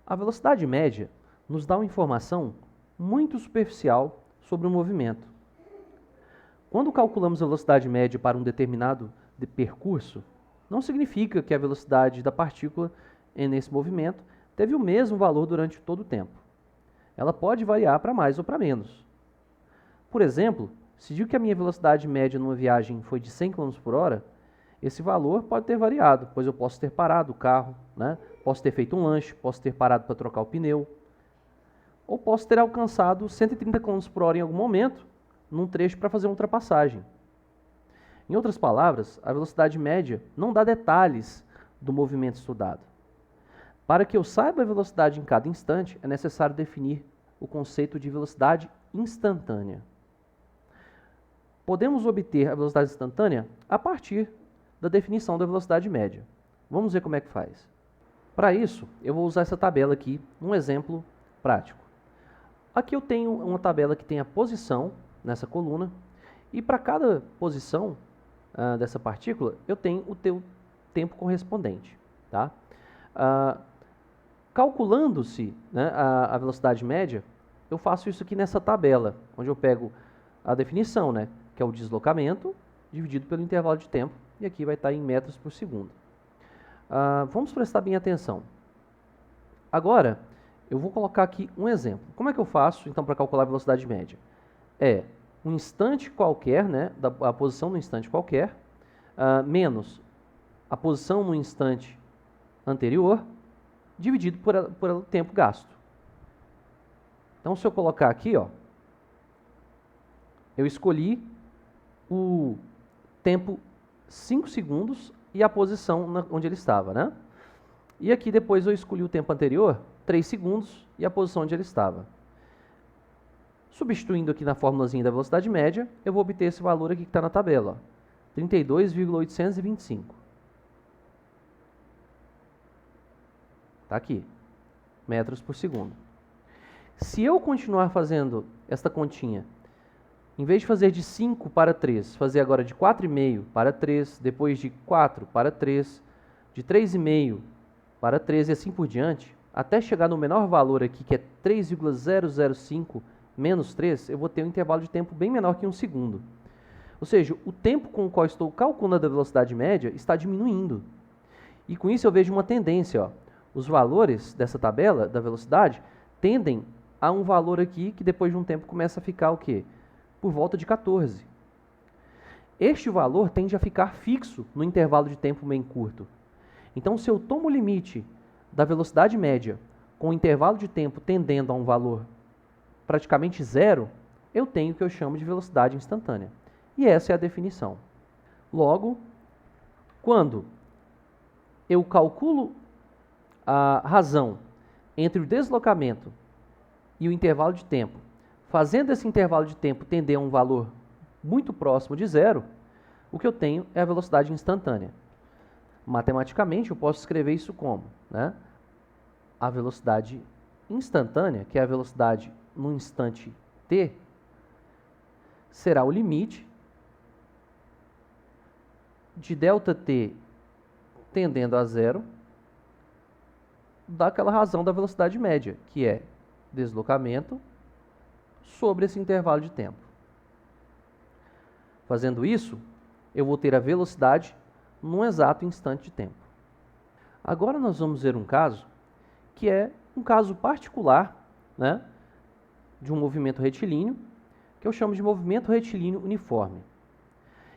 A velocidade média nos dá uma informação muito superficial sobre o movimento. Quando calculamos a velocidade média para um determinado percurso, não significa que a velocidade da partícula nesse movimento teve o mesmo valor durante todo o tempo. Ela pode variar para mais ou para menos. Por exemplo, se digo que a minha velocidade média numa viagem foi de 100 km por hora, esse valor pode ter variado, pois eu posso ter parado o carro, posso ter feito um lanche, posso ter parado para trocar o pneu, ou posso ter alcançado 130 km por hora em algum momento, num trecho para fazer uma ultrapassagem. Em outras palavras, a velocidade média não dá detalhes do movimento estudado. Para que eu saiba a velocidade em cada instante, é necessário definir o conceito de velocidade instantânea. Podemos obter a velocidade instantânea a partir da definição da velocidade média. Vamos ver como é que faz. Para isso, eu vou usar essa tabela aqui, um exemplo prático. Aqui eu tenho uma tabela que tem a posição nessa coluna, e para cada posição dessa partícula, eu tenho o teu tempo correspondente. Tá? Calculando-se a velocidade média, eu faço isso aqui nessa tabela, onde eu pego a definição, que é o deslocamento, dividido pelo intervalo de tempo, e aqui vai estar em metros por segundo. Vamos prestar bem atenção. Agora, eu vou colocar aqui um exemplo. Como é que eu faço, então, para calcular a velocidade média? É um instante qualquer, a posição no instante qualquer, menos a posição no instante anterior, dividido por tempo gasto. Então, se eu colocar aqui, eu escolhi o tempo 5 segundos e a posição onde ele estava, E aqui depois eu escolhi o tempo anterior, 3 segundos, e a posição onde ele estava. Substituindo aqui na formulazinha da velocidade média, eu vou obter esse valor aqui que está na tabela, 32,825. Está aqui, metros por segundo. Se eu continuar fazendo esta continha, em vez de fazer de 5 para 3, fazer agora de 4,5 para 3, depois de 4 para 3, de 3,5 para 3 e assim por diante, até chegar no menor valor aqui, que é 3,005 menos 3, eu vou ter um intervalo de tempo bem menor que 1 segundo. Ou seja, o tempo com o qual estou calculando a velocidade média está diminuindo. E com isso eu vejo uma tendência. Os valores dessa tabela da velocidade tendem a um valor aqui que depois de um tempo começa a ficar o quê? Por volta de 14. Este valor tende a ficar fixo no intervalo de tempo bem curto. Então, se eu tomo o limite da velocidade média com o intervalo de tempo tendendo a um valor praticamente zero, eu tenho o que eu chamo de velocidade instantânea. E essa é a definição. Logo, quando eu calculo a razão entre o deslocamento e o intervalo de tempo, fazendo esse intervalo de tempo tender a um valor muito próximo de zero, o que eu tenho é a velocidade instantânea. Matematicamente, eu posso escrever isso como? A velocidade instantânea, que é a velocidade no instante t, será o limite de ΔT tendendo a zero daquela razão da velocidade média, que é deslocamento sobre esse intervalo de tempo. Fazendo isso, eu vou ter a velocidade num exato instante de tempo. Agora nós vamos ver um caso que é um caso particular, de um movimento retilíneo, que eu chamo de movimento retilíneo uniforme.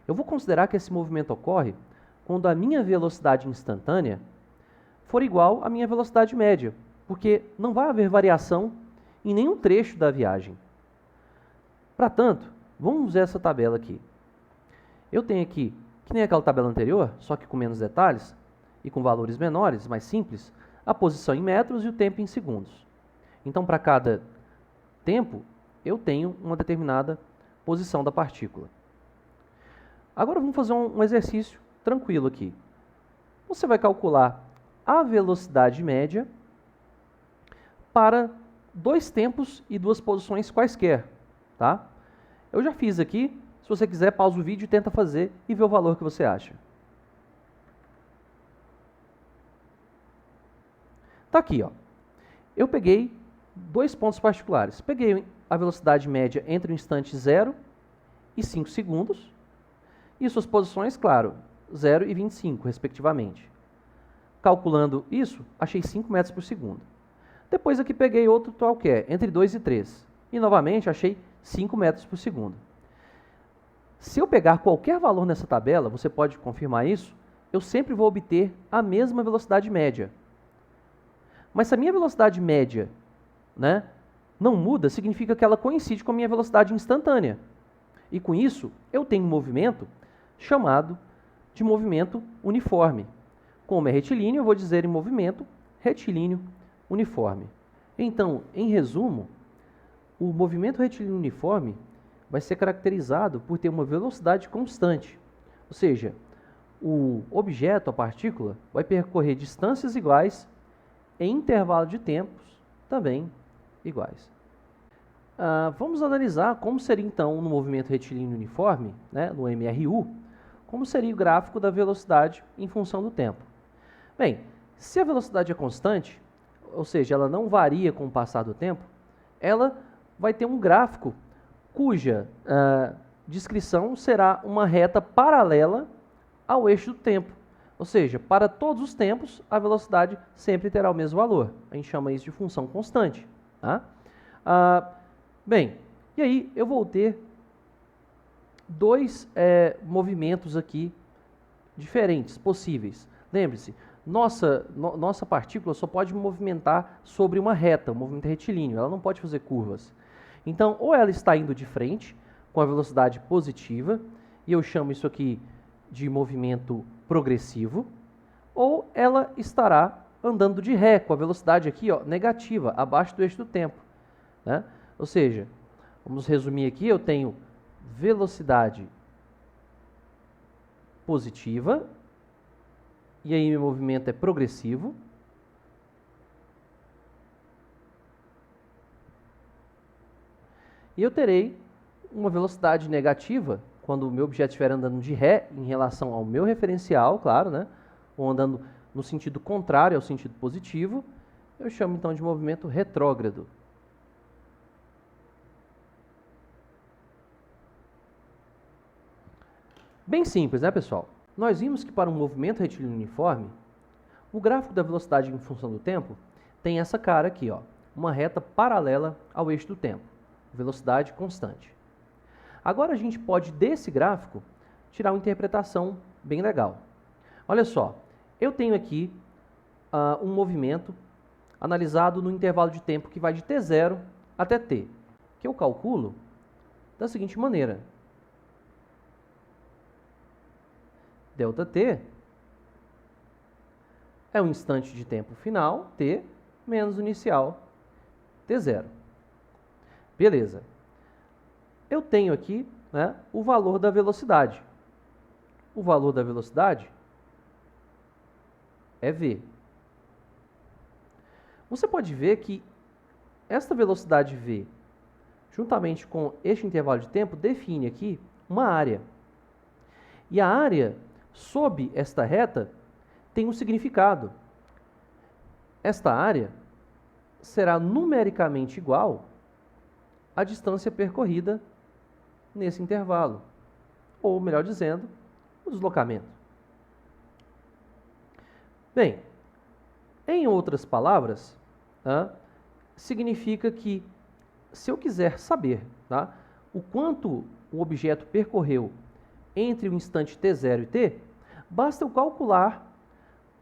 Eu vou considerar que esse movimento ocorre quando a minha velocidade instantânea for igual à minha velocidade média, porque não vai haver variação em nenhum trecho da viagem. Para tanto, vamos usar essa tabela aqui. Eu tenho aqui, que nem aquela tabela anterior, só que com menos detalhes e com valores menores, mais simples, a posição em metros e o tempo em segundos. Então, para cada tempo, eu tenho uma determinada posição da partícula. Agora vamos fazer um exercício tranquilo aqui. Você vai calcular a velocidade média para 2 tempos e 2 posições quaisquer. Tá? Eu já fiz aqui. Se você quiser, pausa o vídeo e tenta fazer e ver o valor que você acha. Está aqui. eu peguei dois pontos particulares. Peguei a velocidade média entre o instante 0 e 5 segundos, e suas posições, claro, 0 e 25, respectivamente. Calculando isso, achei 5 metros por segundo. Depois aqui peguei outro qualquer, entre 2 e 3, e novamente achei 5 metros por segundo. Se eu pegar qualquer valor nessa tabela, você pode confirmar isso, eu sempre vou obter a mesma velocidade média. Mas se a minha velocidade média, né, não muda, significa que ela coincide com a minha velocidade instantânea. E com isso, eu tenho um movimento chamado de movimento uniforme. Como é retilíneo, eu vou dizer em movimento retilíneo uniforme. Então, em resumo, o movimento retilíneo uniforme vai ser caracterizado por ter uma velocidade constante. Ou seja, o objeto, a partícula, vai percorrer distâncias iguais em intervalo de tempos também iguais. Vamos analisar como seria então no movimento retilíneo uniforme, né, no MRU, como seria o gráfico da velocidade em função do tempo. Bem, se a velocidade é constante, ou seja, ela não varia com o passar do tempo, ela vai ter um gráfico cuja descrição será uma reta paralela ao eixo do tempo. Ou seja, para todos os tempos, a velocidade sempre terá o mesmo valor. A gente chama isso de função constante. Tá? Bem, e aí eu vou ter dois movimentos aqui diferentes, possíveis. Lembre-se, nossa partícula só pode movimentar sobre uma reta, um movimento retilíneo, ela não pode fazer curvas. Então, ou ela está indo de frente, com a velocidade positiva, e eu chamo isso aqui de movimento progressivo, ou ela estará andando de ré, com a velocidade aqui negativa, abaixo do eixo do tempo. Né? Ou seja, vamos resumir aqui, eu tenho velocidade positiva, e aí meu movimento é progressivo. E eu terei uma velocidade negativa, quando o meu objeto estiver andando de ré em relação ao meu referencial, claro, né? Ou andando no sentido contrário ao sentido positivo, eu chamo então de movimento retrógrado. Bem simples, né, pessoal? Nós vimos que para um movimento retilíneo uniforme, o gráfico da velocidade em função do tempo tem essa cara aqui, uma reta paralela ao eixo do tempo, velocidade constante. Agora a gente pode, desse gráfico, tirar uma interpretação bem legal. Olha só, eu tenho aqui um movimento analisado no intervalo de tempo que vai de t0 até t, que eu calculo da seguinte maneira. ΔT é um instante de tempo final, t, menos o inicial, t0. Beleza. Eu tenho aqui, né, o valor da velocidade. O valor da velocidade é v. Você pode ver que esta velocidade v, juntamente com este intervalo de tempo, define aqui uma área. E a área sob esta reta tem um significado. Esta área será numericamente igual à distância percorrida nesse intervalo, ou melhor dizendo, o deslocamento. Bem, em outras palavras, significa que se eu quiser saber o quanto o objeto percorreu entre o instante t0 e t, basta eu calcular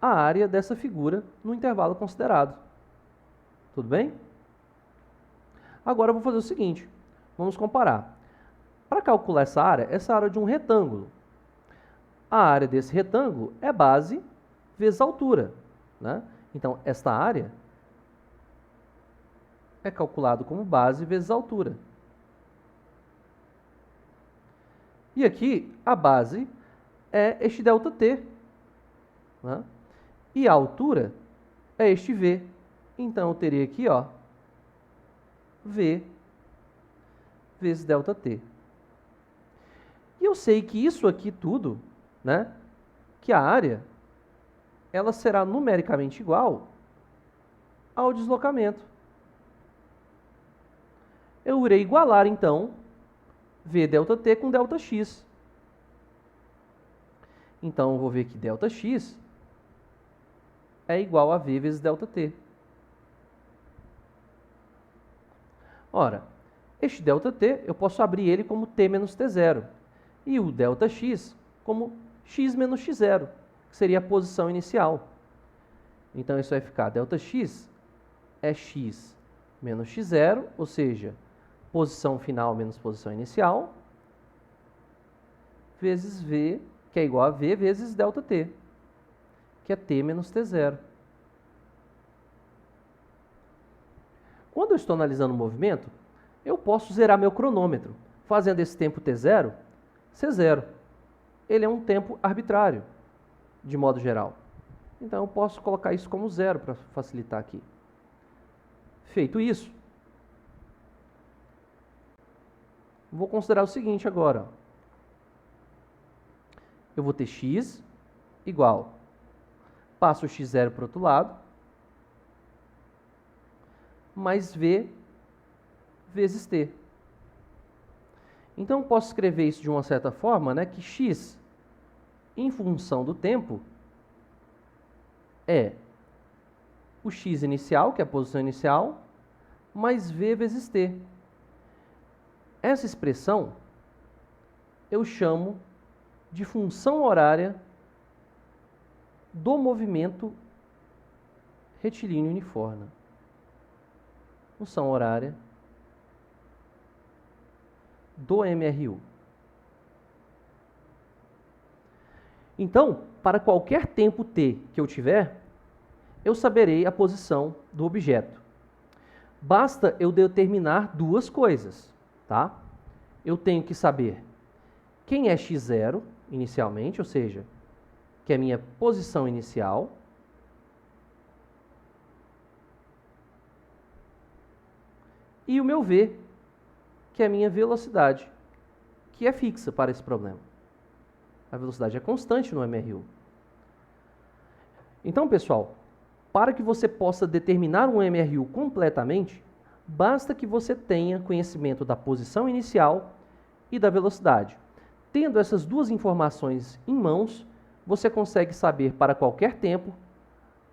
a área dessa figura no intervalo considerado. Tudo bem? Agora eu vou fazer o seguinte, vamos comparar. Para calcular essa área de um retângulo. A área desse retângulo é base vezes altura. Né? Então, esta área é calculado como base vezes altura. E aqui, a base é este ΔT. Né? E a altura é este V. Então, eu teria aqui, V vezes ΔT. E eu sei que isso aqui tudo, né, que a área, ela será numericamente igual ao deslocamento. Eu irei igualar, então, V ΔT com ΔX. Então, eu vou ver que ΔX é igual a V vezes ΔT. Ora, este ΔT, eu posso abrir ele como T menos T0. E o ΔX como X menos X0, que seria a posição inicial. Então, isso vai ficar ΔX é X menos X0, ou seja, posição final menos posição inicial, vezes V, que é igual a V vezes ΔT, que é T menos T0. Quando eu estou analisando o movimento, eu posso zerar meu cronômetro, fazendo esse tempo T0 ser zero. Ele é um tempo arbitrário, de modo geral. Então, eu posso colocar isso como zero para facilitar aqui. Feito isso, vou considerar o seguinte agora. Eu vou ter x igual, passo o x0 para o outro lado, mais v vezes t. Então, eu posso escrever isso de uma certa forma, né, que x, em função do tempo, é o x inicial, que é a posição inicial, mais v vezes t. Essa expressão eu chamo de função horária do movimento retilíneo uniforme. Função horária do MRU. Então, para qualquer tempo t que eu tiver, eu saberei a posição do objeto. Basta eu determinar duas coisas, tá? Eu tenho que saber quem é x0 inicialmente, ou seja, que é a minha posição inicial, e o meu v, que é a minha velocidade, que é fixa para esse problema. A velocidade é constante no MRU. Então, pessoal, para que você possa determinar um MRU completamente, basta que você tenha conhecimento da posição inicial e da velocidade. Tendo essas duas informações em mãos, você consegue saber para qualquer tempo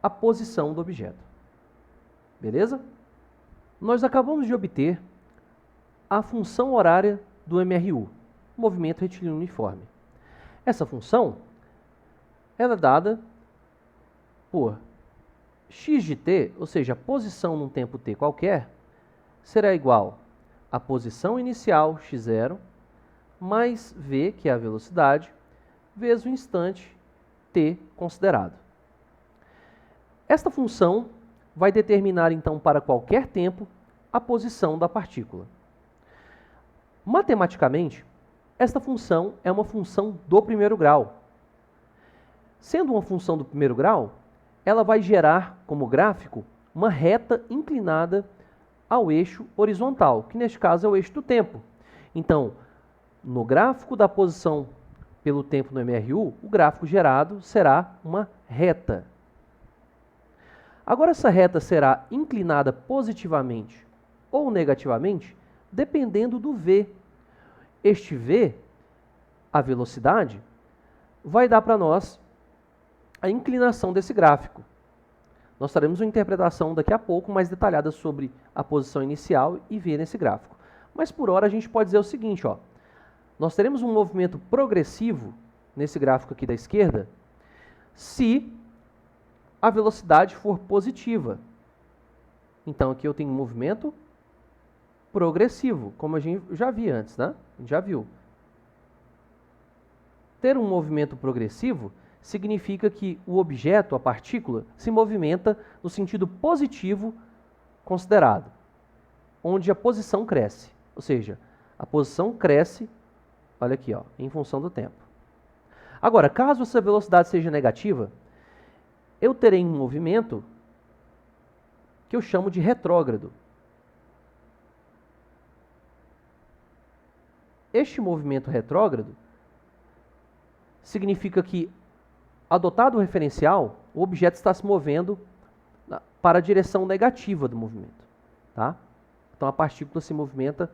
a posição do objeto. Beleza? Nós acabamos de obter a função horária do MRU, movimento retilíneo uniforme. Essa função ela é dada por x de t, ou seja, a posição num tempo t qualquer, será igual à posição inicial x0 mais v, que é a velocidade, vezes o instante t considerado. Esta função vai determinar, então, para qualquer tempo, a posição da partícula. Matematicamente, esta função é uma função do primeiro grau. Sendo uma função do primeiro grau, ela vai gerar, como gráfico, uma reta inclinada ao eixo horizontal, que neste caso é o eixo do tempo. Então, no gráfico da posição pelo tempo no MRU, o gráfico gerado será uma reta. Agora, essa reta será inclinada positivamente ou negativamente, dependendo do v. Este v, a velocidade, vai dar para nós a inclinação desse gráfico. Nós teremos uma interpretação daqui a pouco mais detalhada sobre a posição inicial e v nesse gráfico. Mas por hora a gente pode dizer o seguinte, ó, nós teremos um movimento progressivo nesse gráfico aqui da esquerda se a velocidade for positiva. Então aqui eu tenho um movimento progressivo, como a gente já viu antes, né? A gente já viu. Ter um movimento progressivo significa que o objeto, a partícula, se movimenta no sentido positivo considerado, onde a posição cresce. Ou seja, a posição cresce, olha aqui, ó, em função do tempo. Agora, caso essa velocidade seja negativa, eu terei um movimento que eu chamo de retrógrado. Este movimento retrógrado significa que, adotado o referencial, o objeto está se movendo para a direção negativa do movimento. Tá? Então a partícula se movimenta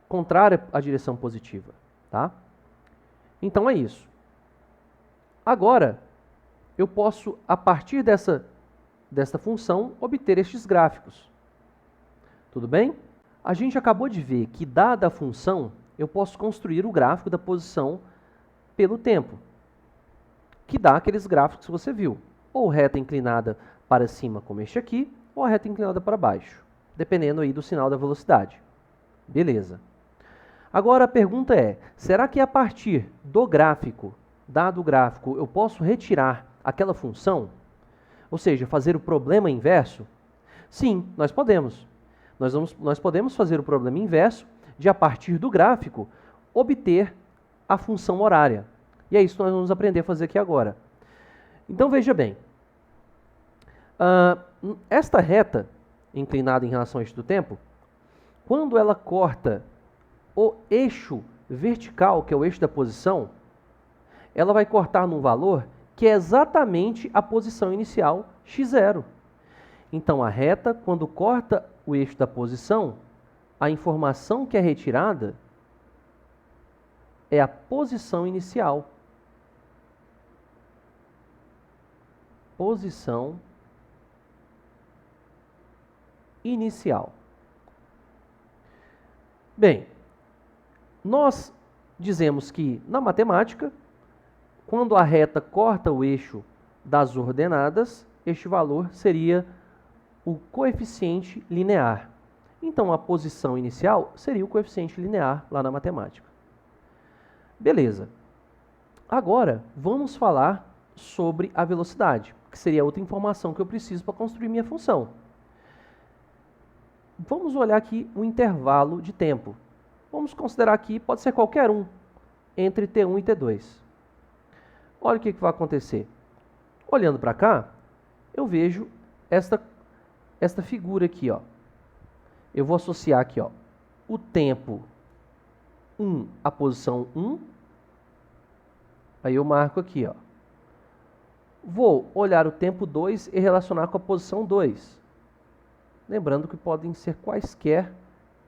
contrária à direção positiva. Tá? Então é isso. Agora, eu posso, a partir dessa função, obter estes gráficos. Tudo bem? A gente acabou de ver que, dada a função, eu posso construir o gráfico da posição pelo tempo, que dá aqueles gráficos que você viu, ou reta inclinada para cima, como este aqui, ou a reta inclinada para baixo, dependendo aí do sinal da velocidade. Beleza. Agora a pergunta é, será que a partir do gráfico, dado o gráfico, eu posso retirar aquela função? Ou seja, fazer o problema inverso? Sim, nós podemos. Nós podemos fazer o problema inverso de, a partir do gráfico, obter a função horária. E é isso que nós vamos aprender a fazer aqui agora. Então veja bem, esta reta inclinada em relação ao eixo do tempo, quando ela corta o eixo vertical, que é o eixo da posição, ela vai cortar num valor que é exatamente a posição inicial, x0. Então a reta, quando corta o eixo da posição, a informação que é retirada é a posição inicial. Posição inicial. Bem, nós dizemos que, na matemática, quando a reta corta o eixo das ordenadas, este valor seria o coeficiente linear. Então, a posição inicial seria o coeficiente linear lá na matemática. Beleza. Agora, vamos falar sobre a velocidade, que seria outra informação que eu preciso para construir minha função. Vamos olhar aqui o intervalo de tempo. Vamos considerar aqui, pode ser qualquer um, entre T1 e T2. Olha o que vai acontecer. Olhando para cá, eu vejo esta figura aqui, ó. Eu vou associar aqui, ó, o tempo 1 à posição 1. Aí eu marco aqui, ó. Vou olhar o tempo 2 e relacionar com a posição 2. Lembrando que podem ser quaisquer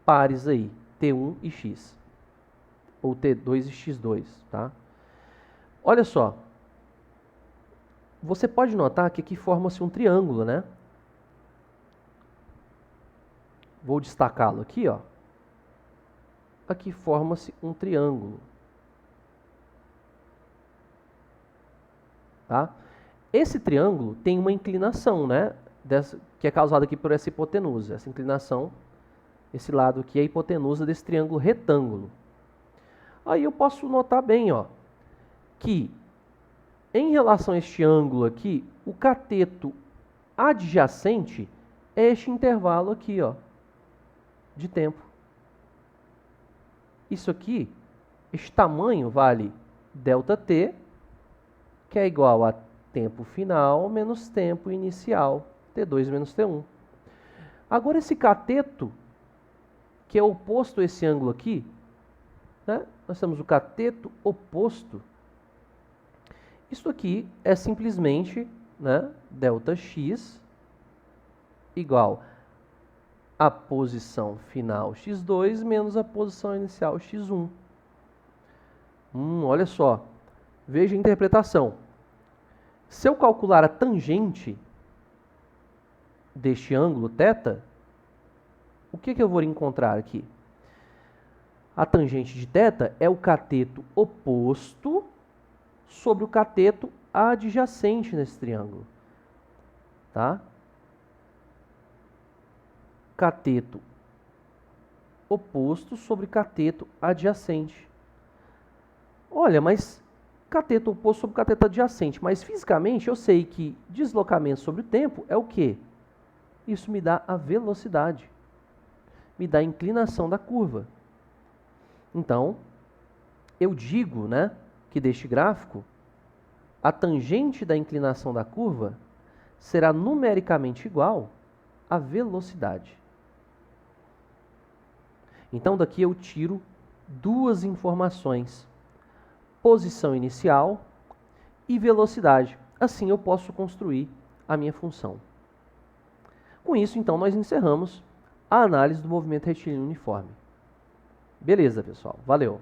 pares aí, T1 e x, ou T2 e x2, tá? Olha só, você pode notar que aqui forma-se um triângulo, né? Vou destacá-lo aqui, ó. Aqui forma-se um triângulo. Tá? Esse triângulo tem uma inclinação, né? Que é causada aqui por essa hipotenusa. Essa inclinação, esse lado aqui é a hipotenusa desse triângulo retângulo. Aí eu posso notar bem, ó, que em relação a este ângulo aqui, o cateto adjacente é este intervalo aqui, ó, de tempo. Isso aqui, este tamanho vale ΔT, que é igual a tempo final menos tempo inicial, T2 menos T1. Agora esse cateto, que é oposto a esse ângulo aqui, né? Nós temos o cateto oposto. Isso aqui é simplesmente, né, ΔX igual a posição final x2 menos a posição inicial x1. Olha só, veja a interpretação. Se eu calcular a tangente deste ângulo θ, o que eu vou encontrar aqui? A tangente de θ é o cateto oposto sobre o cateto adjacente nesse triângulo. Tá? Cateto oposto sobre cateto adjacente. Olha, mas cateto oposto sobre cateto adjacente. Mas fisicamente eu sei que deslocamento sobre o tempo é o quê? Isso me dá a velocidade. Me dá a inclinação da curva. Então, eu digo, né, que deste gráfico, a tangente da inclinação da curva será numericamente igual à velocidade. Então, daqui eu tiro duas informações: posição inicial e velocidade. Assim eu posso construir a minha função. Com isso, então, nós encerramos a análise do movimento retilíneo uniforme. Beleza, pessoal. Valeu.